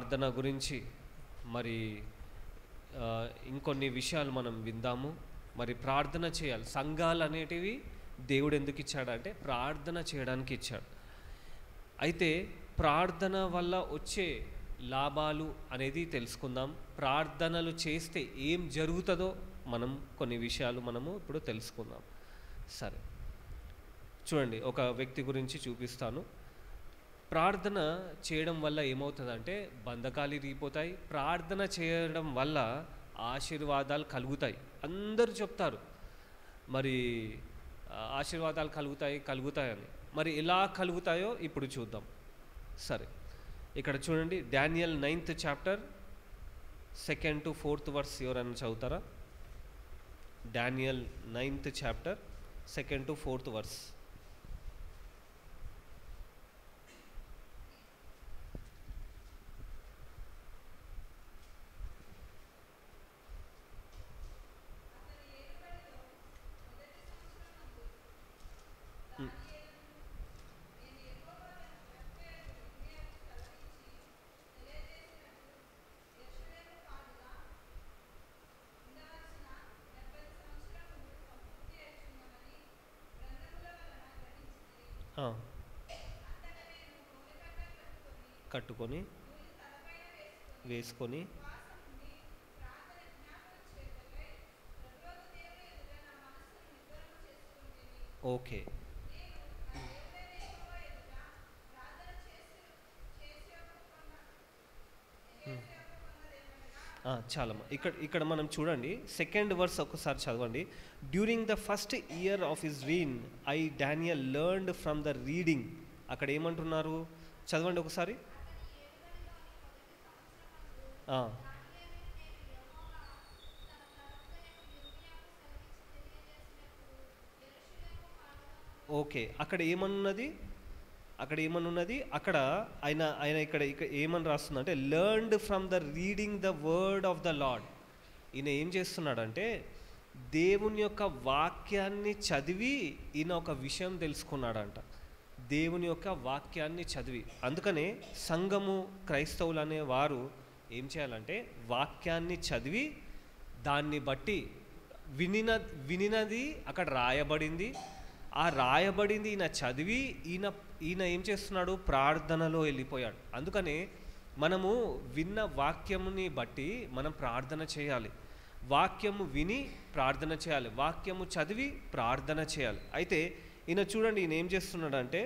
ప్రార్థన గురించి మరి ఇంకొన్ని విషయాలు మనం విందాము. మరి ప్రార్థన చేయాలి. సంఘాలు అనేటివి దేవుడు ఎందుకు ఇచ్చాడంటే ప్రార్థన చేయడానికి ఇచ్చాడు. అయితే ప్రార్థన వల్ల వచ్చే లాభాలు అనేది తెలుసుకుందాం. ప్రార్థనలు చేస్తే ఏం జరుగుతుందో మనం కొన్ని విషయాలు మనము ఇప్పుడు తెలుసుకుందాం. సరే, చూడండి, ఒక వ్యక్తి గురించి చూపిస్తాను. ప్రార్థన చేయడం వల్ల ఏమవుతుందంటే బంధకాలు ఇరిగిపోతాయి. ప్రార్థన చేయడం వల్ల ఆశీర్వాదాలు కలుగుతాయి. అందరూ చెప్తారు మరి ఆశీర్వాదాలు కలుగుతాయని. మరి ఎలా కలుగుతాయో ఇప్పుడు చూద్దాం. సరే, ఇక్కడ చూడండి, Daniel 9th chapter 2nd to 4th verse ఎవరైనా చదువుతారా? Daniel 9th chapter 2nd to 4th verse. కట్టుకొని వేసుకొని ఓకే, చాలా ఇక్కడ మనం చూడండి, 2nd వర్స్ ఒకసారి చదవండి. During the first year of his reign I Daniel learned from the reading. అక్కడ ఏమంటున్నారు చదవండి ఒకసారి. ఓకే, అక్కడ ఏమన్నది అక్కడ ఆయన ఇక్కడ ఏమని రాస్తుంది అంటే learned from the reading the word of the lord. ఈయన ఏం చేస్తున్నాడంటే దేవుని యొక్క వాక్యాన్ని చదివి ఈయన ఒక విషయం తెలుసుకున్నాడంట. దేవుని యొక్క వాక్యాన్ని చదివి, అందుకనే సంఘము క్రైస్తవులు అనే వారు ఏం చేయాలంటే వాక్యాన్ని చదివి దాన్ని బట్టి వినినది అక్కడ రాయబడింది. ఆ రాయబడింది ఈయన చదివి ఈయన ఏం చేస్తున్నాడు, ప్రార్థనలో వెళ్ళిపోయాడు. అందుకనే మనము విన్న వాక్యముని బట్టి మనం ప్రార్థన చేయాలి. వాక్యము విని ప్రార్థన చేయాలి, వాక్యము చదివి ప్రార్థన చేయాలి. అయితే ఈయన చూడండి, ఈయన ఏం చేస్తున్నాడంటే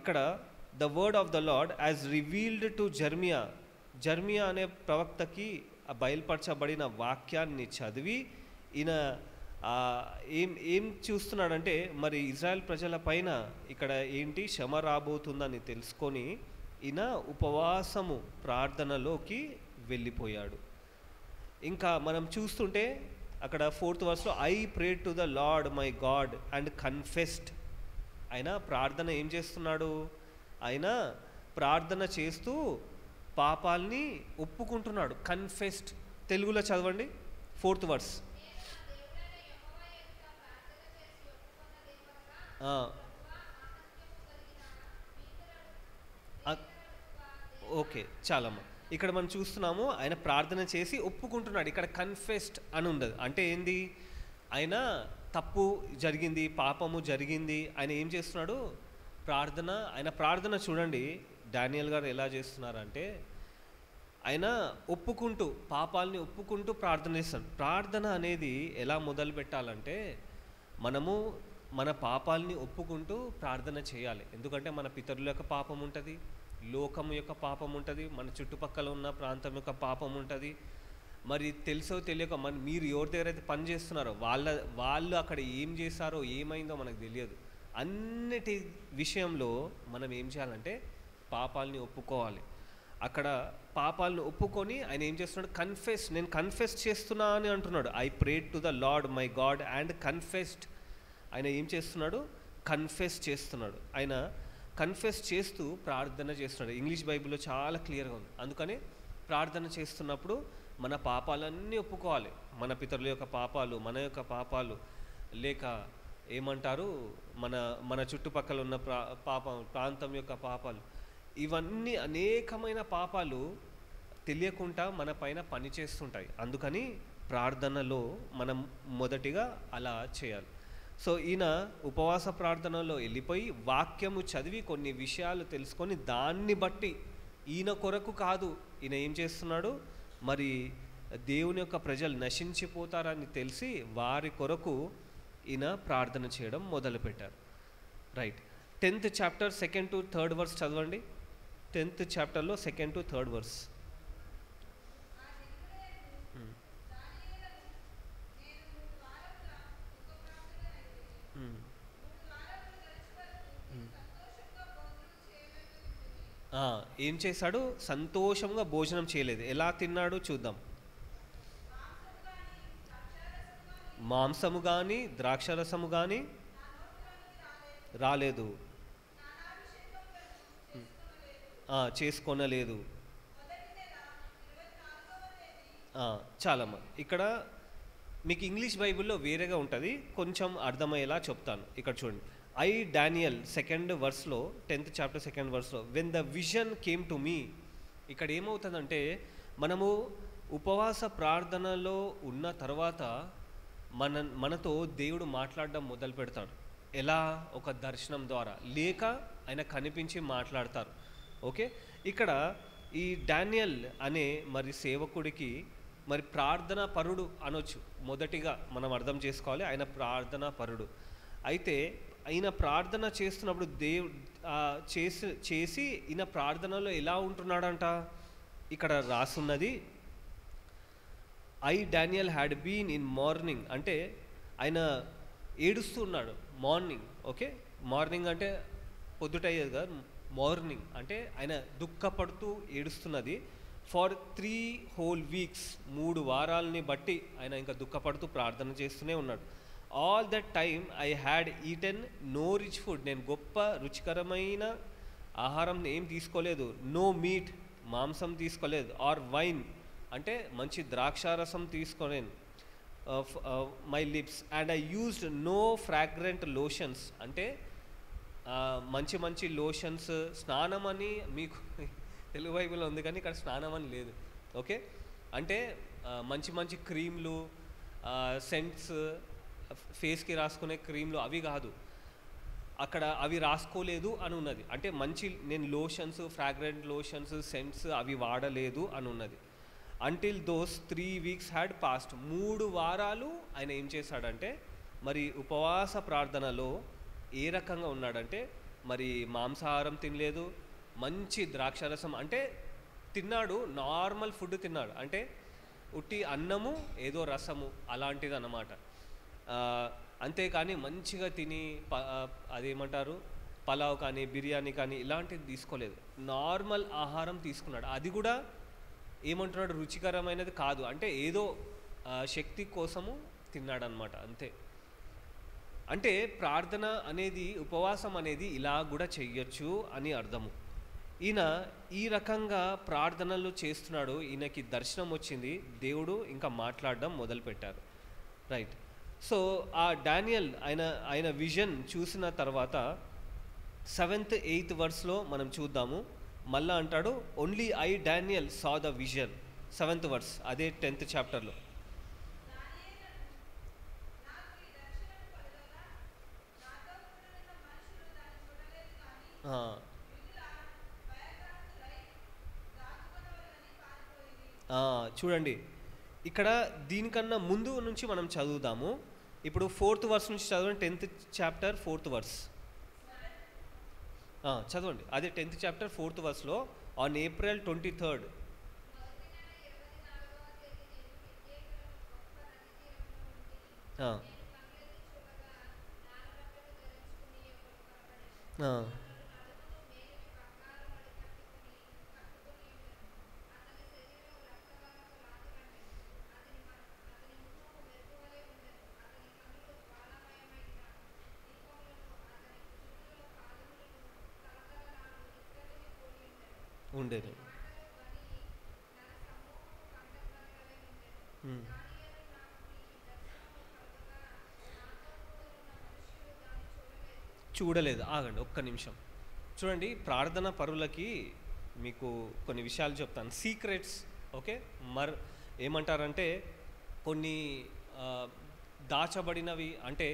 ఇక్కడ the word of the lord as revealed to Jeremiah అనే ప్రవక్తకి బయలుపరచబడిన వాక్యాన్ని చదివి ఈయన ఏం చూస్తున్నాడంటే మరి ఇజ్రాయెల్ ప్రజల పైన ఇక్కడ ఏంటి శ్రమ రాబోతుందని తెలుసుకొని ఈయన ఉపవాసము ప్రార్థనలోకి వెళ్ళిపోయాడు. ఇంకా మనం చూస్తుంటే అక్కడ 4th వర్స్లో I prayed to the Lord my God and confessed. ఆయన ప్రార్థన ఏం చేస్తున్నాడు, ఆయన ప్రార్థన చేస్తూ పాపాల్ని ఒప్పుకుంటున్నాడు. కన్ఫెస్డ్, తెలుగులో చదవండి 4th వర్స్. ఓకే, చాలమ్మా. ఇక్కడ మనం చూస్తున్నాము ఆయన ప్రార్థన చేసి ఒప్పుకుంటున్నాడు. ఇక్కడ కన్ఫెస్డ్ అని ఉండదు. అంటే ఏంది, తప్పు జరిగింది, పాపము జరిగింది. ఆయన ఏం చేస్తున్నాడు, ఆయన ప్రార్థన చూడండి డానియల్ గారు ఎలా చేస్తున్నారంటే ఆయన ఒప్పుకుంటూ పాపాలని ఒప్పుకుంటూ ప్రార్థన చేస్తాడు. ప్రార్థన అనేది ఎలా మొదలు పెట్టాలంటే మనము మన పాపాలని ఒప్పుకుంటూ ప్రార్థన చేయాలి. ఎందుకంటే మన పితరుల యొక్క పాపం ఉంటుంది, లోకము యొక్క పాపం ఉంటుంది, మన చుట్టుపక్కల ఉన్న ప్రాంతం యొక్క పాపం ఉంటుంది. మరి తెలుసో తెలియక మీరు ఎవరి దగ్గర అయితే పని చేస్తున్నారో వాళ్ళు అక్కడ ఏం చేశారో ఏమైందో మనకు తెలియదు. అన్నిటి విషయంలో మనం ఏం చేయాలంటే పాపాలని ఒప్పుకోవాలి. అక్కడ పాపాలను ఒప్పుకొని ఆయన ఏం చేస్తున్నాడు, నేను కన్ఫెస్ చేస్తున్నా అని అంటున్నాడు. I prayed to the Lord my God and confessed. ఆయన ఏం చేస్తున్నాడు, కన్ఫెస్ చేస్తున్నాడు. ఆయన కన్ఫెస్ చేస్తూ ప్రార్థన చేస్తున్నాడు. ఇంగ్లీష్ బైబిల్లో చాలా క్లియర్గా ఉంది. అందుకని ప్రార్థన చేస్తున్నప్పుడు మన పాపాలన్నీ ఒప్పుకోవాలి. మన పితరుల యొక్క పాపాలు, మన యొక్క పాపాలు, లేక ఏమంటారు మన చుట్టుపక్కల ఉన్న ప్రాంతం యొక్క పాపాలు, ఇవన్నీ అనేకమైన పాపాలు తెలియకుండా మన పైన పనిచేస్తుంటాయి. అందుకని ప్రార్థనలో మనం మొదటిగా అలా చేయాలి. సో ఈయన ఉపవాస ప్రార్థనలో వెళ్ళిపోయి వాక్యము చదివి కొన్ని విషయాలు తెలుసుకొని దాన్ని బట్టి ఈయన కొరకు కాదు, ఈయన ఏం చేస్తున్నాడు, మరి దేవుని యొక్క ప్రజలు నశించిపోతారని తెలిసి వారి కొరకు ఈయన ప్రార్థన చేయడం మొదలుపెట్టారు. Right. 10th chapter 2nd to 3rd verse చదవండి. 10th చాప్టర్లో 2nd to 3rd వర్స్. ఏం చేశాడు? సంతోషంగా భోజనం చేయలేదు. ఎలా తిన్నాడు చూద్దాం. మాంసము కానీ ద్రాక్షరసము కానీ రాలేదు, చేసుకొనలేదు. చాలమ్మా. ఇక్కడ మీకు ఇంగ్లీష్ బైబిల్లో వేరేగా ఉంటుంది, కొంచెం అర్థమయ్యేలా చెప్తాను. ఇక్కడ చూడండి. ఐ డానియల్ 2nd వర్స్లో 10th చాప్టర్ 2nd వర్స్లో when the vision came to me. ఇక్కడ ఏమవుతుందంటే మనము ఉపవాస ప్రార్థనలో ఉన్న తర్వాత మనతో దేవుడు మాట్లాడడం మొదలు పెడతాడు. ఎలా? ఒక దర్శనం ద్వారా, లేక ఆయన కనిపించి మాట్లాడతారు. ఓకే. ఇక్కడ ఈ డానియల్ అనే మరి సేవకుడికి మరి ప్రార్థనా పరుడు అనొచ్చు. మొదటిగా మనం అర్థం చేసుకోవాలి, ఆయన ప్రార్థనా పరుడు. అయితే ఆయన ప్రార్థన చేస్తున్నప్పుడు చేసి ఈయన ప్రార్థనలో ఎలా ఉంటున్నాడంట? ఇక్కడ రాసున్నది, I Daniel had been in mourning, అంటే ఆయన ఏడుస్తున్నాడు. Morning, okay. మార్నింగ్ అంటే పొద్దుటయ్యేది కదా, మార్నింగ్ అంటే ఆయన దుఃఖపడుతూ ఏడుస్తున్నది. ఫర్ 3 whole weeks, 3 వారాలని బట్టి ఆయన ఇంకా దుఃఖపడుతూ ప్రార్థన చేస్తూనే ఉన్నాడు. All that time I had eaten no rich food, నేను గొప్ప రుచికరమైన ఆహారం ఏం తీసుకోలేదు. నో మీట్, మాంసం తీసుకోలేదు. ఆర్ వైన్, అంటే మంచి ద్రాక్షారసం తీసుకోలేను. My lips and I used no fragrant lotions, అంటే మంచి మంచి లోషన్స్. స్నానం అని మీకు తెలుగు బైబిల్లో ఉంది కానీ ఇక్కడ స్నానం అని లేదు. ఓకే. అంటే మంచి మంచి క్రీమ్లు, సెంట్స్, ఫేస్కి రాసుకునే క్రీమ్లు అవి కాదు, అక్కడ అవి రాసుకోలేదు అని ఉన్నది. అంటే మంచి నేను లోషన్స్, ఫ్రాగ్రెంట్ లోషన్స్, సెంట్స్ అవి వాడలేదు అని ఉన్నది. Until those 3 weeks had past. 3 వారాలు ఆయన ఏం చేశాడంటే మరి ఉపవాస ప్రార్థనలో ఏ రకంగా ఉన్నాడంటే మరి మాంసాహారం తినలేదు, మంచి ద్రాక్షరసం అంటే తిన్నాడు, నార్మల్ ఫుడ్ తిన్నాడు, అంటే ఉట్టి అన్నము ఏదో రసము అలాంటిది అన్నమాట. అంతేకాని మంచిగా తిని అదేమంటారు పలావ్ కానీ బిర్యానీ కానీ ఇలాంటిది తీసుకోలేదు. నార్మల్ ఆహారం తీసుకున్నాడు. అది కూడా ఏమంటున్నాడు, రుచికరమైనది కాదు, అంటే ఏదో శక్తి కోసము తిన్నాడనమాట, అంతే. అంటే ప్రార్థన అనేది, ఉపవాసం అనేది ఇలా కూడా చెయ్యొచ్చు అని అర్థము. ఈయన ఈ రకంగా ప్రార్థనలు చేస్తున్నాడు. ఈయనకి దర్శనం వచ్చింది, దేవుడు ఇంకా మాట్లాడడం మొదలుపెట్టారు. రైట్. సో ఆ డానియల్ ఆయన విజన్ చూసిన తర్వాత 7th 8th వర్స్లో మనం చూద్దాము. మళ్ళా అంటాడు, only I Daniel saw the vision. 7th verse, అదే 10th చాప్టర్లో. చూడండి, ఇక్కడ దీనికన్నా ముందు నుంచి మనం చదువుదాము. ఇప్పుడు 4th వర్స్ నుంచి చదవండి. 10th చాప్టర్ 4th వర్స్ చదవండి. అదే 10th chapter 4th వర్స్లో on April 23rd. ఉండేది. చూడలేదు. ఆగండి ఒక్క నిమిషం. చూడండి, ప్రార్థన పరులకి మీకు కొన్ని విషయాలు చెప్తాను, సీక్రెట్స్. ఓకే, ఏమంటారంటే కొన్ని ఆ, దాచబడినవి, అంటే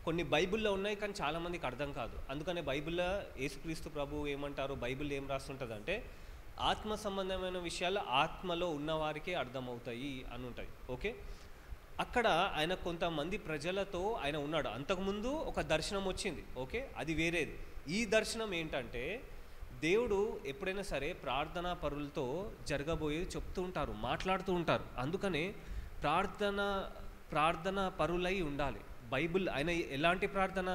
కొన్ని బైబిల్లో ఉన్నాయి కానీ చాలామందికి అర్థం కాదు. అందుకనే బైబిల్లో యేసుక్రీస్తు ప్రభు ఏమంటారు, బైబిల్ ఏం రాస్తుంటుంది అంటే ఆత్మ సంబంధమైన విషయాలు ఆత్మలో ఉన్నవారికే అర్థమవుతాయి అని ఉంటాయి. ఓకే, అక్కడ ఆయన కొంతమంది ప్రజలతో ఆయన ఉన్నాడు. అంతకుముందు ఒక దర్శనం వచ్చింది. ఓకే, అది వేరేది. ఈ దర్శనం ఏంటంటే దేవుడు ఎప్పుడైనా సరే ప్రార్థనా పరులతో జరగబోయేది చెప్తూ ఉంటారు, మాట్లాడుతూ ఉంటారు. అందుకనే ప్రార్థన పరులై ఉండాలి. బైబిల్ ఆయన ఎలాంటి ప్రార్థన,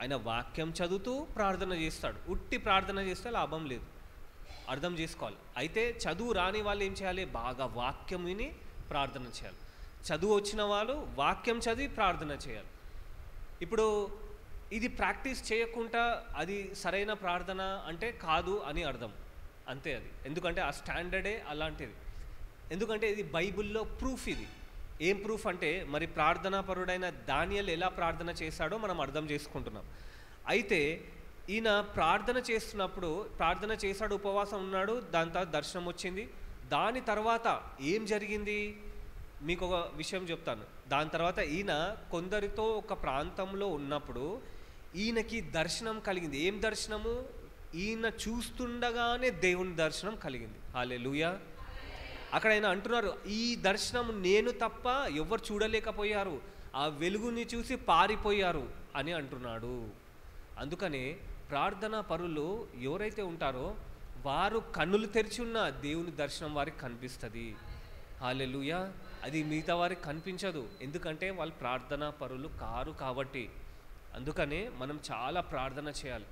ఆయన వాక్యం చదువుతూ ప్రార్థన చేస్తాడు. ఉట్టి ప్రార్థన చేస్తే లాభం లేదు, అర్థం చేసుకోవాలి. అయితే చదువు రాని వాళ్ళు ఏం చేయాలి, బాగా వాక్యం విని ప్రార్థన చేయాలి. చదువు వచ్చిన వాళ్ళు వాక్యం చదివి ప్రార్థన చేయాలి. ఇప్పుడు ఇది ప్రాక్టీస్ చేయకుండా అది సరైన ప్రార్థన అంటే కాదు అని అర్థం, అంతే అది. ఎందుకంటే ఆ స్టాండర్డే అలాంటిది. ఎందుకంటే ఇది బైబిల్లో ప్రూఫ్. ఇది ఏం ప్రూఫ్ అంటే మరి ప్రార్థనాపరుడైన దానియేలు ఎలా ప్రార్థన చేశాడో మనం అర్థం చేసుకుంటున్నాం. అయితే ఈయన ప్రార్థన చేస్తున్నప్పుడు ప్రార్థన చేశాడు, ఉపవాసం ఉన్నాడు, దాని తర్వాత దర్శనం వచ్చింది. దాని తర్వాత ఏం జరిగింది మీకు ఒక విషయం చెప్తాను. దాని తర్వాత ఈయన కొందరితో ఒక ప్రాంతంలో ఉన్నప్పుడు ఈయనకి దర్శనం కలిగింది. ఏం దర్శనము? ఈయన చూస్తుండగానే దేవుని దర్శనం కలిగింది. హల్లెలూయా. అక్కడ ఆయన అంటున్నారు, ఈ దర్శనం నేను తప్ప ఎవరు చూడలేకపోయారు, ఆ వెలుగుని చూసి పారిపోయారు అని అంటున్నాడు. అందుకనే ప్రార్థనా పరులు ఎవరైతే ఉంటారో వారు కన్నులు తెరిచి ఉన్న దేవుని దర్శనం వారికి కనిపిస్తుంది. హల్లెలూయా. అది మిగతా వారికి కనిపించదు, ఎందుకంటే వాళ్ళు ప్రార్థనా పరులు కారు కాబట్టి. అందుకనే మనం చాలా ప్రార్థన చేయాలి.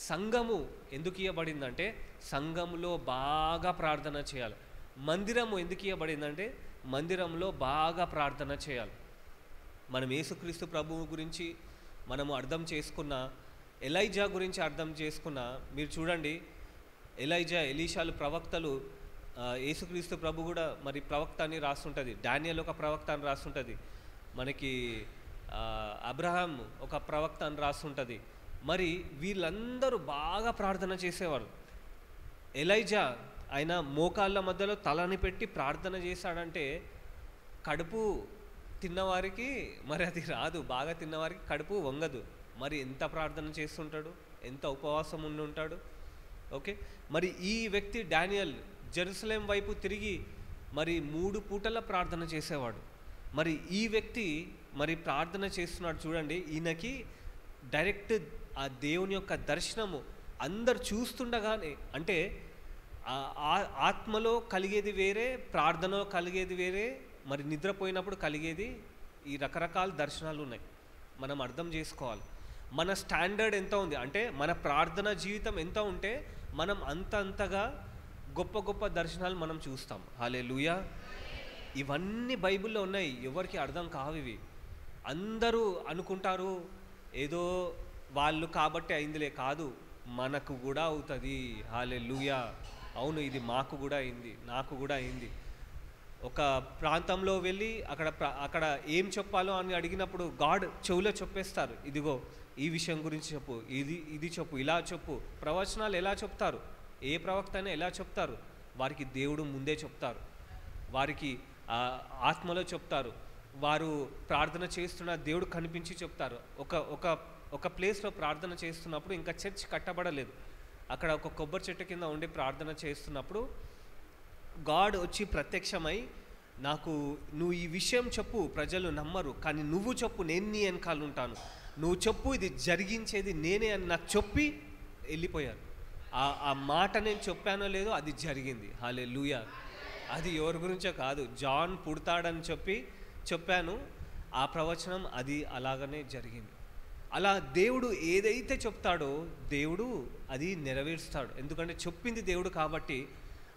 సంఘము ఎందుకు ఇవ్వబడిందంటే సంఘములో బాగా ప్రార్థన చేయాలి. మందిరము ఎందుకు ఇవ్వబడిందంటే మందిరంలో బాగా ప్రార్థన చేయాలి. మనం యేసుక్రీస్తు ప్రభువు గురించి మనము అర్థం చేసుకున్న, ఎలైజా గురించి అర్థం చేసుకున్న, మీరు చూడండి ఎలైజా, ఎలీషాలు ప్రవక్తలు. యేసుక్రీస్తు ప్రభు కూడా మరి ప్రవక్త అని రాస్తుంటుంది, డానియేల్ ఒక ప్రవక్త అని రాస్తుంటుంది, మనకి అబ్రహాం ఒక ప్రవక్త అని రాస్తుంటుంది. మరి వీళ్ళందరూ బాగా ప్రార్థన చేసేవారు. ఎలైజా ఆయన మోకాళ్ళ మధ్యలో తలని పెట్టి ప్రార్థన చేశాడంటే కడుపు తిన్నవారికి మరి అది రాదు, బాగా తిన్నవారికి కడుపు వంగదు. మరి ఎంత ప్రార్థన చేస్తుంటాడు, ఎంత ఉపవాసం ఉండి ఉంటాడు. ఓకే, మరి ఈ వ్యక్తి డానియేల్ జెరూసలేం వైపు తిరిగి మరి 3 పూటల ప్రార్థన చేసేవాడు. మరి ఈ వ్యక్తి మరి ప్రార్థన చేస్తున్నాడు. చూడండి, ఈయనకి డైరెక్ట్ ఆ దేవుని యొక్క దర్శనము అందరు చూస్తుండగానే, అంటే ఆత్మలో కలిగేది వేరే, ప్రార్థనలో కలిగేది వేరే, మరి నిద్రపోయినప్పుడు కలిగేది, ఈ రకరకాల దర్శనాలు ఉన్నాయి. మనం అర్థం చేసుకోవాలి మన స్టాండర్డ్ ఎంత ఉంది, అంటే మన ప్రార్థన జీవితం ఎంత ఉంటే మనం అంతగా గొప్ప గొప్ప దర్శనాలు మనం చూస్తాం. హల్లెలూయా. ఇవన్నీ బైబిల్లో ఉన్నాయి, ఎవరికి అర్థం కావు ఇవి. అందరూ అనుకుంటారు ఏదో వాళ్ళు కాబట్టి అయిందిలే, కాదు, మనకు కూడా అవుతుంది. హల్లెలూయా. అవును, ఇది మాకు కూడా అయింది, నాకు కూడా అయింది. ఒక ప్రాంతంలో వెళ్ళి అక్కడ ఏం చెప్పాలో అని అడిగినప్పుడు గాడ్ చెవులో చెప్పేస్తారు, ఇదిగో ఈ విషయం గురించి చెప్పు, ఇది చెప్పు, ఇలా చెప్పు. ప్రవచనాలు ఎలా చెప్తారు, ఏ ప్రవక్త అయినా ఎలా చెప్తారు? వారికి దేవుడు ముందే చెప్తారు, వారికి ఆత్మలో చెప్తారు. వారు ప్రార్థన చేస్తున్న దేవుడు కనిపించి చెప్తారు. ఒక ప్లేస్లో ప్రార్థన చేస్తున్నప్పుడు, ఇంకా చర్చ్ కట్టబడలేదు, అక్కడ ఒక కొబ్బరి చెట్టు కింద ఉండి ప్రార్థన చేస్తున్నప్పుడు గాడ్ వచ్చి ప్రత్యక్షమై, నాకు నువ్వు ఈ విషయం చెప్పు, ప్రజలు నమ్మరు, కానీ నువ్వు చెప్పు, నేను నీ వెనకాల ఉంటాను, నువ్వు చెప్పు, ఇది జరిగించేది నేనే అని నాకు చెప్పి వెళ్ళిపోయారు. ఆ మాట నేను చెప్పానో లేదో అది జరిగింది. హల్లెలూయా. అది ఎవరి గురించో కాదు, జాన్ పుడతాడని చెప్పాను, ఆ ప్రవచనం అది అలాగనే జరిగింది. అలా దేవుడు ఏదైతే చెప్తాడో దేవుడు అది నెరవేరుస్తాడు, ఎందుకంటే చెప్పింది దేవుడు కాబట్టి.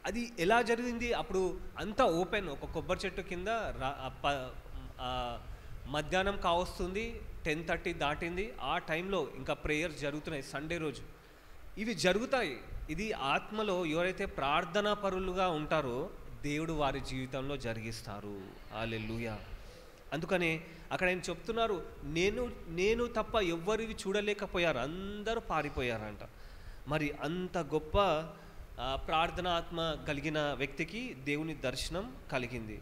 అది ఎలా జరిగింది? అప్పుడు అంతా ఓపెన్, ఒక కొబ్బరి చెట్టు కింద మధ్యాహ్నం కావస్తుంది, 10:30 దాటింది. ఆ టైంలో ఇంకా ప్రేయర్స్ జరుగుతున్నాయి, సండే రోజు ఇవి జరుగుతాయి. ఇది ఆత్మలో ఎవరైతే ప్రార్థనా పరులుగా ఉంటారో దేవుడు వారి జీవితంలో జరిగిస్తారు. హల్లెలూయా. అందుకనే అక్కడ ఆయన చెప్తున్నారు, నేను తప్ప ఎవ్వరివి చూడలేకపోయారు, అందరూ పారిపోయారంట. మరి అంత గొప్ప ప్రార్థనాత్మ కలిగిన వ్యక్తికి దేవుని దర్శనం కలిగింది.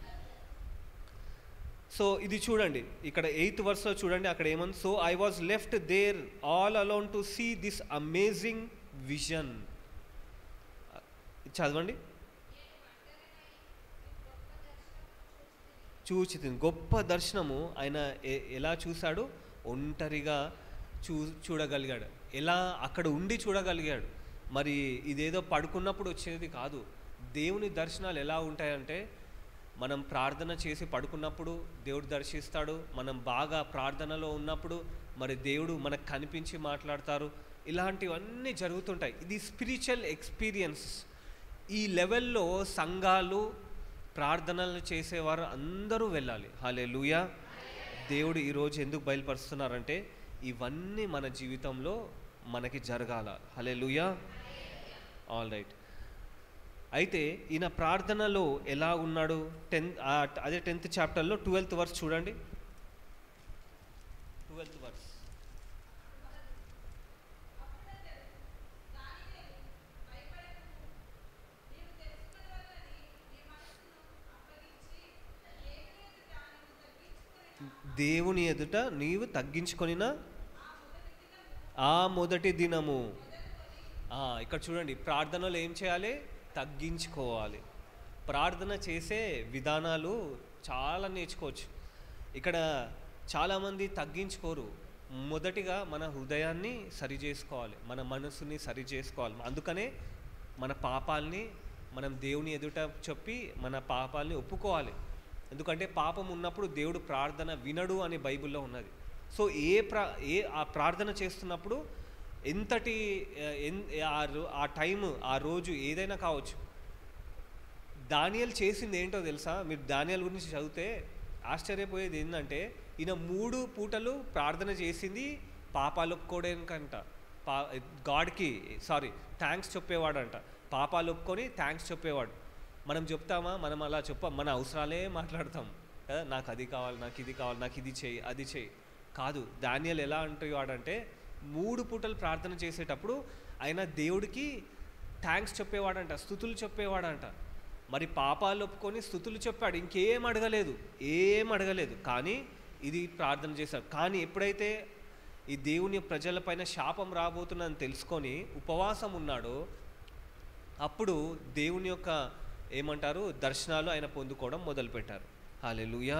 సో ఇది చూడండి, ఇక్కడ 8th verseలో చూడండి, అక్కడ ఏమని, so I was left there all alone to see this amazing vision. చదవండి. చూచితిని, గొప్ప దర్శనము. ఆయన ఎలా చూశాడు? ఒంటరిగా చూడగలిగాడు. ఎలా అక్కడ ఉండి చూడగలిగాడు. మరి ఇదేదో పడుకున్నప్పుడు వచ్చేది కాదు. దేవుని దర్శనాలు ఎలా ఉంటాయంటే, మనం ప్రార్థన చేసి పడుకున్నప్పుడు దేవుడు దర్శిస్తాడు. మనం బాగా ప్రార్థనలో ఉన్నప్పుడు మరి దేవుడు మనకు కనిపించి మాట్లాడతారు. ఇలాంటివన్నీ జరుగుతుంటాయి. ఇది స్పిరిచువల్ ఎక్స్పీరియన్స్. ఈ లెవెల్లో సంఘాలు, ప్రార్థనలు చేసేవారు అందరూ వెళ్ళాలి. హల్లెలూయా. దేవుడు ఈరోజు ఎందుకు బయలుపరుస్తున్నారంటే, ఇవన్నీ మన జీవితంలో మనకి జరగాల. హల్లెలూయా. All right. అయితే ఈయన ప్రార్థనలో ఎలా ఉన్నాడు? 10th చాప్టర్లో 12th verse చూడండి. 12th verse. దేవుని ఎదుట నీవు తగ్గించుకొనిన ఆ మొదటి దినము. ఇక్కడ చూడండి, ప్రార్థనలో ఏం చేయాలి? తగ్గించుకోవాలి. ప్రార్థన చేసే విధానాలు చాలా నేర్చుకోవచ్చు. ఇక్కడ చాలామంది తగ్గించుకోరు. మొదటిగా మన హృదయాన్ని సరి చేసుకోవాలి, మన మనసుని సరి చేసుకోవాలి. అందుకనే మన పాపాలని మనం దేవుని ఎదుట చెప్పి మన పాపాలని ఒప్పుకోవాలి. ఎందుకంటే పాపం ఉన్నప్పుడు దేవుడు ప్రార్థన వినడు అని బైబిల్లో ఉన్నది. సో ఆ ప్రార్థన చేస్తున్నప్పుడు ఎంతటి ఆ టైం, ఆ రోజు ఏదైనా కావచ్చు. దానియేలు చేసింది ఏంటో తెలుసా? మీరు దానియేలు గురించి చదివితే ఆశ్చర్యపోయేది ఏంటంటే, ఈయన 3 పూటలు ప్రార్థన చేసింది పాపాలు ఒప్పుకోవడానికంట. గాడ్కి థ్యాంక్స్ చెప్పేవాడంట. పాపాలు ఒప్పుకొని థ్యాంక్స్ చెప్పేవాడు. మనం చెప్తామా? మనం అలా మన అవసరాలే మాట్లాడతాం కదా. నాకు అది కావాలి, నాకు ఇది కావాలి, నాకు ఇది చేయి, అది చేయి. కాదు, దానియేలు ఎలా అంటేవాడంటే, 3 పూటలు ప్రార్థన చేసేటప్పుడు ఆయన దేవుడికి థ్యాంక్స్ చెప్పేవాడంట, స్తుతులు చెప్పేవాడంట. మరి పాపాలు ఒప్పుకొని స్తుతులు చెప్పాడు, ఇంకేం అడగలేదు. కానీ ఇది ప్రార్థన చేశాడు. కానీ ఎప్పుడైతే ఈ దేవుని ప్రజలపైన శాపం రాబోతుందని తెలుసుకొని ఉపవాసం ఉన్నాడో, అప్పుడు దేవుని యొక్క దర్శనాలు ఆయన పొందుకోవడం మొదలుపెట్టారు. హల్లెలూయా.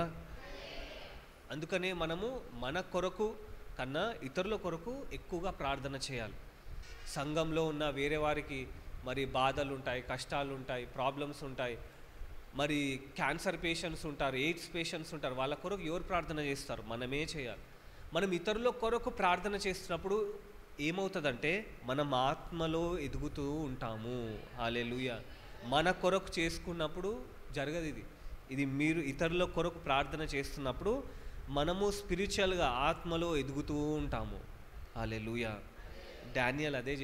అందుకనే మనము మన కొరకు కన్నా ఇతరుల కొరకు ఎక్కువగా ప్రార్థన చేయాలి. సంఘంలో ఉన్న వేరే వారికి మరి బాధలు ఉంటాయి, కష్టాలు ఉంటాయి, ప్రాబ్లమ్స్ ఉంటాయి. మరి క్యాన్సర్ పేషెంట్స్ ఉంటారు, ఎయిడ్స్ పేషెంట్స్ ఉంటారు. వాళ్ళ కొరకు ఎవరు ప్రార్థన చేస్తారు? మనమే చేయాలి. మనం ఇతరుల కొరకు ప్రార్థన చేస్తున్నప్పుడు ఏమవుతుందంటే, మనం ఆత్మలో ఎదుగుతూ ఉంటాము. హల్లెలూయా. మన కొరకు చేసుకున్నప్పుడు జరగదు ఇది మీరు ఇతరుల కొరకు ప్రార్థన చేస్తున్నప్పుడు మనము స్పిరిచువల్గా ఆత్మలో ఎదుగుతూ ఉంటాము. హల్లెలూయా. డానియేల్ అదే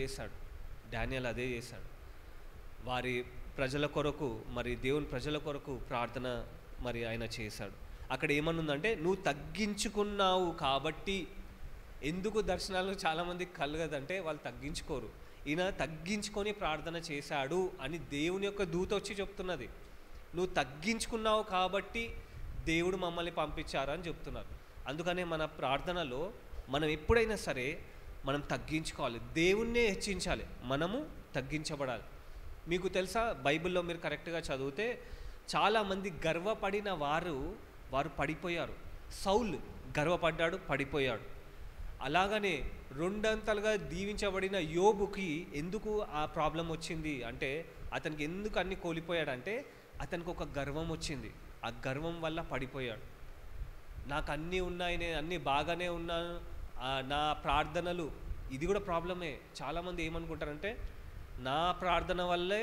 చేశాడు. వారి ప్రజల కొరకు, మరి దేవుని ప్రజల కొరకు ప్రార్థన మరి ఆయన చేశాడు. అక్కడ ఏమనుందంటే, నువ్వు తగ్గించుకున్నావు కాబట్టి. ఎందుకు దర్శనాలు చాలామందికి కలగదంటే వాళ్ళు తగ్గించుకోరు. ఈయన తగ్గించుకొని ప్రార్థన చేశాడు అని దేవుని యొక్క దూత వచ్చి చెప్తున్నది. నువ్వు తగ్గించుకున్నావు కాబట్టి దేవుడు మమ్మల్ని పంపించారని చెప్తున్నారు. అందుకనే మన ప్రార్థనలో మనం ఎప్పుడైనా సరే మనం తగ్గించుకోవాలి, దేవుణ్ణే హెచ్చించాలి, మనము తగ్గించబడాలి. మీకు తెలుసా, బైబిల్లో మీరు కరెక్ట్గా చదివితే చాలామంది గర్వపడిన వారు పడిపోయారు. సౌలు గర్వపడ్డాడు, పడిపోయాడు. అలాగనే 2 అంతలుగా దీవించబడిన యోబుకి ఎందుకు ఆ ప్రాబ్లం వచ్చింది అంటే, అతనికి ఎందుకు అన్ని కోల్పోయాడంటే, అతనికి ఒక గర్వం వచ్చింది. ఆ గర్వం వల్ల పడిపోయాడు. నాకు అన్నీ ఉన్నాయి, నేను అన్నీ బాగానే ఉన్నాను, నా ప్రార్థనలు, ఇది కూడా ప్రాబ్లమే. చాలామంది ఏమనుకుంటారంటే, నా ప్రార్థన వల్లే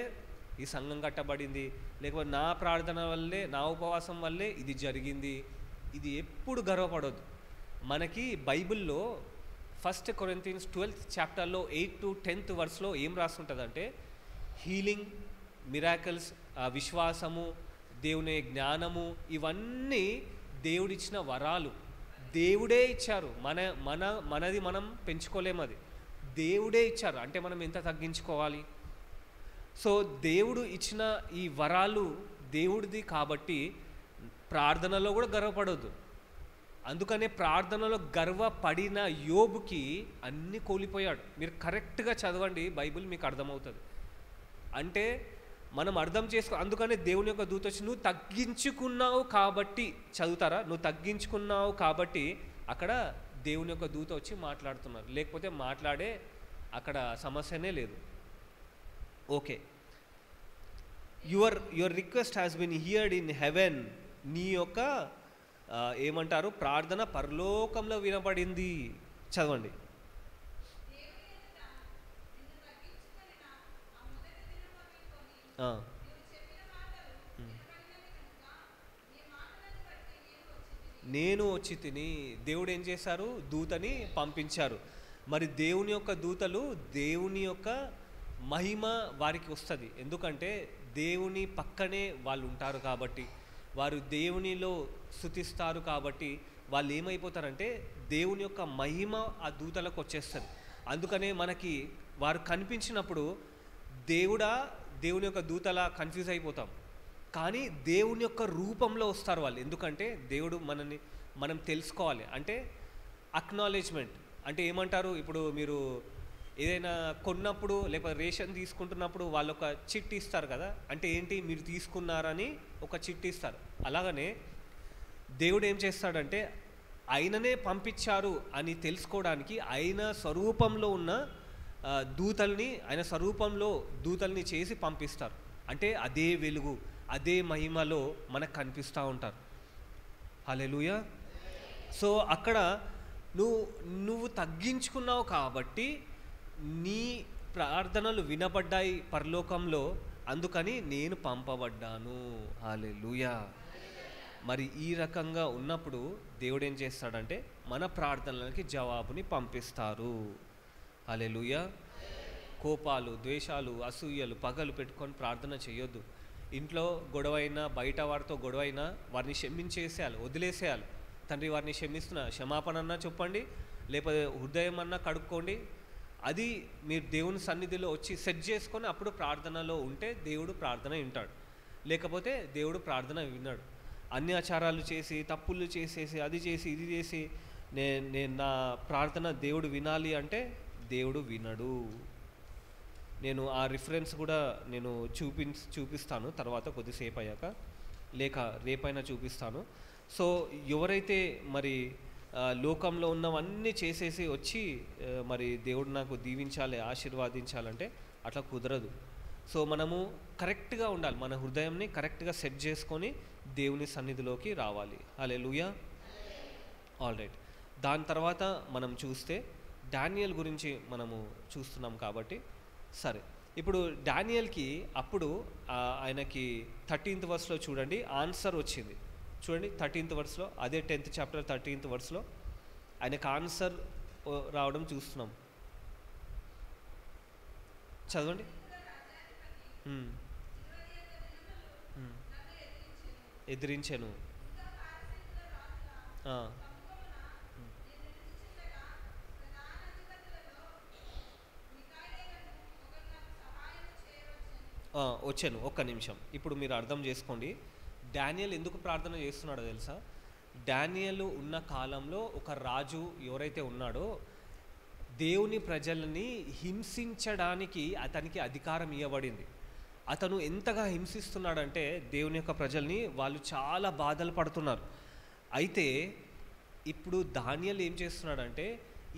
ఈ సంఘం కట్టబడింది, లేకపోతే నా ప్రార్థన వల్లే, నా ఉపవాసం వల్లే ఇది జరిగింది. ఇది ఎప్పుడు గర్వపడొద్దు. మనకి బైబిల్లో 1 Corinthians 12th చాప్టర్లో 8 to 10th verseలో ఏం రాస్తుంటుందంటే, హీలింగ్, మిరాకిల్స్, విశ్వాసము, దేవుని జ్ఞానము, ఇవన్నీ దేవుడిచ్చిన వరాలు. దేవుడే ఇచ్చారు. మనది మనం పెంచుకోలేము. అది దేవుడే ఇచ్చారు. అంటే మనం ఎంత తగ్గించుకోవాలి? సో దేవుడు ఇచ్చిన ఈ వరాలు దేవుడిది కాబట్టి ప్రార్థనలో కూడా గర్వపడొద్దు. అందుకనే ప్రార్థనలో గర్వపడిన యోబుకి అన్నీ కోల్పోయాడు. మీరు కరెక్ట్గా చదవండి బైబిల్, మీకు అర్థమవుతుంది. అంటే మనం అర్థం చేసుకో. అందుకనే దేవుని యొక్క దూత వచ్చి నువ్వు తగ్గించుకున్నావు కాబట్టి, చదువుతారా, నువ్వు తగ్గించుకున్నావు కాబట్టి అక్కడ దేవుని యొక్క దూత వచ్చి మాట్లాడుతున్నారు. లేకపోతే మాట్లాడే అక్కడ సమస్యనే లేదు. Okay, your request has been heard in heaven. నీ యొక్క ఏమంటారు, ప్రార్థన పరలోకంలో వినపడింది. చదవండి. నేను వచ్చి తిని, దేవుడు ఏం చేశారు, దూతని పంపించారు. మరి దేవుని యొక్క దూతలు దేవుని యొక్క మహిమ వారికి వస్తుంది. ఎందుకంటే దేవుని పక్కనే వాళ్ళు ఉంటారు కాబట్టి, వారు దేవునిలో స్తుతిస్తారు కాబట్టి వాళ్ళు ఏమైపోతారంటే దేవుని యొక్క మహిమ ఆ దూతలకు వచ్చేస్తుంది. అందుకనే మనకి వారు కనిపించినప్పుడు దేవుని యొక్క దూతలా కన్ఫ్యూజ్ అయిపోతాం. కానీ దేవుని యొక్క రూపంలో వస్తారు వాళ్ళు. ఎందుకంటే దేవుడు మనం తెలుసుకోవాలి. అంటే అక్నాలెడ్జ్మెంట్ అంటే ఏమంటారు, ఇప్పుడు మీరు ఏదైనా కొన్నప్పుడు లేకపోతే రేషన్ తీసుకుంటున్నప్పుడు వాళ్ళు ఒక చిట్టి ఇస్తారు కదా. అంటే ఏంటి, మీరు తీసుకున్నారని ఒక చిట్టి ఇస్తారు. అలాగనే దేవుడు ఏం చేస్తాడంటే ఆయననే పంపించారు అని తెలుసుకోవడానికి ఆయన స్వరూపంలో ఉన్న ఆయన స్వరూపంలో దూతల్ని చేసి పంపిస్తారు. అంటే అదే వెలుగు, అదే మహిమలో మనకు కనిపిస్తూ ఉంటారు. హల్లెలూయా. సో అక్కడ నువ్వు తగ్గించుకున్నావు కాబట్టి నీ ప్రార్థనలు వినబడ్డాయి పరలోకంలో, అందుకని నేను పంపబడ్డాను. హల్లెలూయా. మరి ఈ రకంగా ఉన్నప్పుడు దేవుడు ఏం చేస్తాడంటే మన ప్రార్థనలకి జవాబుని పంపిస్తారు. హల్లెలూయా. కోపాలు, ద్వేషాలు, అసూయలు, పగలు పెట్టుకొని ప్రార్థన చేయొద్దు. ఇంట్లో గొడవైనా, బయట వారితో గొడవైనా వారిని క్షమించేసేయాలి, వదిలేసేయాలి. తండ్రి వారిని క్షమిస్తున్నా, క్షమాపణ అన్నా చెప్పండి, లేకపోతే హృదయం అన్నా కడుక్కోండి. అది మీరు దేవుని సన్నిధిలో వచ్చి సెట్ చేసుకొని అప్పుడు ప్రార్థనలో ఉంటే దేవుడు ప్రార్థన వింటాడు. లేకపోతే దేవుడు ప్రార్థన విన్నాడు. అన్ని ఆచారాలు చేసి, తప్పులు చేసేసి, అది చేసి, ఇది చేసి నేను నా ప్రార్థన దేవుడు వినాలి అంటే దేవుడు వినడు. నేను ఆ రిఫరెన్స్ కూడా నేను చూపిస్తాను తర్వాత కొద్దిసేపు అయ్యాక, లేక రేపైనా చూపిస్తాను. సో ఎవరైతే మరి లోకంలో ఉన్నవన్నీ చేసేసి వచ్చి మరి దేవుడు నాకు దీవించాలి, ఆశీర్వాదించాలంటే అట్లా కుదరదు. సో మనము కరెక్ట్గా ఉండాలి, మన హృదయంని కరెక్ట్గా సెట్ చేసుకొని దేవుని సన్నిధిలోకి రావాలి. హల్లెలూయా. All right. దాని తర్వాత మనం చూస్తే డానియల్ గురించి మనము చూస్తున్నాం కాబట్టి, సరే ఇప్పుడు డానియల్కి అప్పుడు ఆయనకి 13th వర్స్లో చూడండి ఆన్సర్ వచ్చింది. చూడండి 13th వర్స్లో, అదే 10th చాప్టర్ 13th వర్స్లో ఆయనకు ఆన్సర్ రావడం చూస్తున్నాం. చదవండి. ఎదిరించాను. వచ్చాను, ఒక్క నిమిషం. ఇప్పుడు మీరు అర్థం చేసుకోండి, డానియల్ ఎందుకు ప్రార్థన చేస్తున్నాడో తెలుసా? డానియల్ ఉన్న కాలంలో ఒక రాజు ఎవరైతే ఉన్నాడో దేవుని ప్రజలని హింసించడానికి అతనికి అధికారం ఇవ్వబడింది. అతను ఎంతగా హింసిస్తున్నాడంటే దేవుని యొక్క ప్రజల్ని, వాళ్ళు చాలా బాధలు పడుతున్నారు. అయితే ఇప్పుడు దానియేలు ఏం చేస్తున్నాడంటే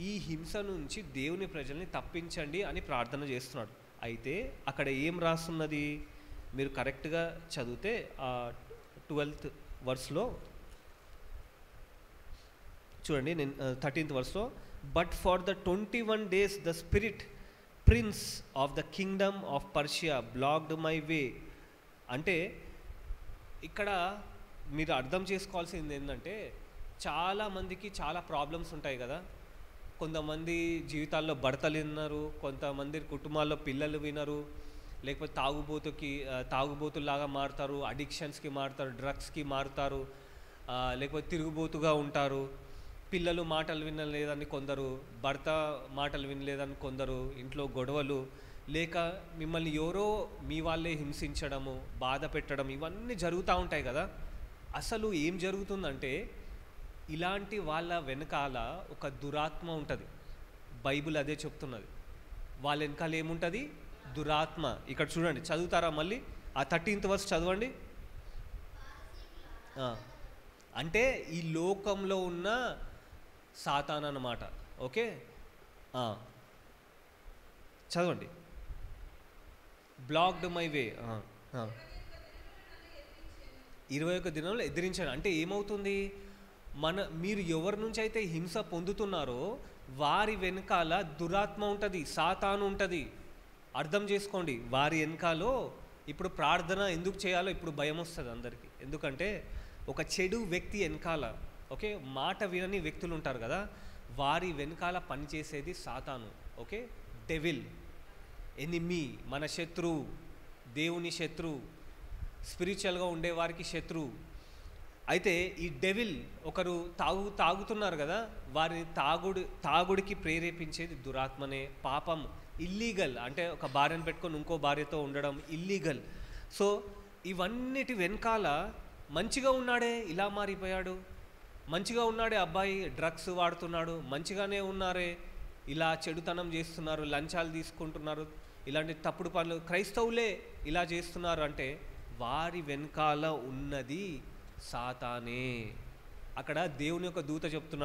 ఈ హింస నుంచి దేవుని ప్రజల్ని తప్పించండి అని ప్రార్థన చేస్తున్నాడు. అయితే అక్కడ ఏం రాస్తున్నది మీరు కరెక్ట్గా చదివితే 12th వర్స్లో చూడండి. నేను 13th వర్స్లో, but for the 21 days the spirit prince of the kingdom of Persia blocked my way. అంటే ఇక్కడ మీరు అర్థం చేసుకోవాల్సింది ఏంటంటే చాలామందికి చాలా ప్రాబ్లమ్స్ ఉంటాయి కదా. కొంతమంది జీవితాల్లో భర్తలు విన్నారు, కొంతమంది కుటుంబాల్లో పిల్లలు వినరు, లేకపోతే తాగుబోతులాగా మారుతారు, అడిక్షన్స్కి మారుతారు, డ్రగ్స్కి మారుతారు, లేకపోతే తిరుగుబోతుగా ఉంటారు. పిల్లలు మాటలు వినలేదని కొందరు, భర్త మాటలు వినలేదని కొందరు, ఇంట్లో గొడవలు, లేక మిమ్మల్ని ఎవరో మీ వాళ్ళే హింసించడము, బాధ పెట్టడం, ఇవన్నీ జరుగుతూ ఉంటాయి కదా. అసలు ఏం జరుగుతుందంటే ఇలాంటి వాళ్ళ వెనకాల ఒక దురాత్మ ఉంటుంది. బైబిల్ అదే చెప్తున్నది. వాళ్ళ వెనకాల ఏముంటుంది? దురాత్మ. ఇక్కడ చూడండి, చదువుతారా మళ్ళీ ఆ 13th వర్స్ చదవండి. అంటే ఈ లోకంలో ఉన్న సాతాన్ అన్నమాట. ఓకే, చదవండి. బ్లాక్డ్ మై వే. 21 దినంలో ఎదిరించాను అంటే ఏమవుతుంది? మీరు ఎవరి నుంచి అయితే హింస పొందుతున్నారో వారి వెనకాల దురాత్మ ఉంటుంది, సాతాను ఉంటుంది. అర్థం చేసుకోండి. వారి వెనకాలో ఇప్పుడు ప్రార్థన ఎందుకు చేయాలో ఇప్పుడు భయం వస్తుంది అందరికీ. ఎందుకంటే ఒక చెడు వ్యక్తి వెనకాల, ఓకే, మాట వినని వ్యక్తులు ఉంటారు కదా, వారి వెనకాల పనిచేసేది సాతాను. ఓకే, డెవిల్, ఎనిమీ, మన శత్రువు, దేవుని శత్రువు, స్పిరిచువల్గా ఉండేవారికి శత్రువు. అయితే ఈ డెవిల్ ఒకరు తాగుతున్నారు కదా, వారిని తాగుడికి ప్రేరేపించేది దురాత్మనే. పాపం ఇల్లీగల్, అంటే ఒక భార్యను పెట్టుకొని ఇంకో భార్యతో ఉండడం ఇల్లీగల్. సో ఇవన్నిటి వెనకాల మంచిగా ఉన్నాడే ఇలా మారిపోయాడు, మంచిగా ఉన్నాడే అబ్బాయి డ్రగ్స్ వాడుతున్నాడు, మంచిగానే ఉన్నారే ఇలా చెడుతనం చేస్తున్నారు, లంచాలు తీసుకుంటున్నారు, ఇలాంటి తప్పుడు పనులు క్రైస్తవులే ఇలా చేస్తున్నారు అంటే వారి వెనకాల ఉన్నది సాతానే. అక్కడ దేవుని యొక్క దూత చెప్తున్నాడు.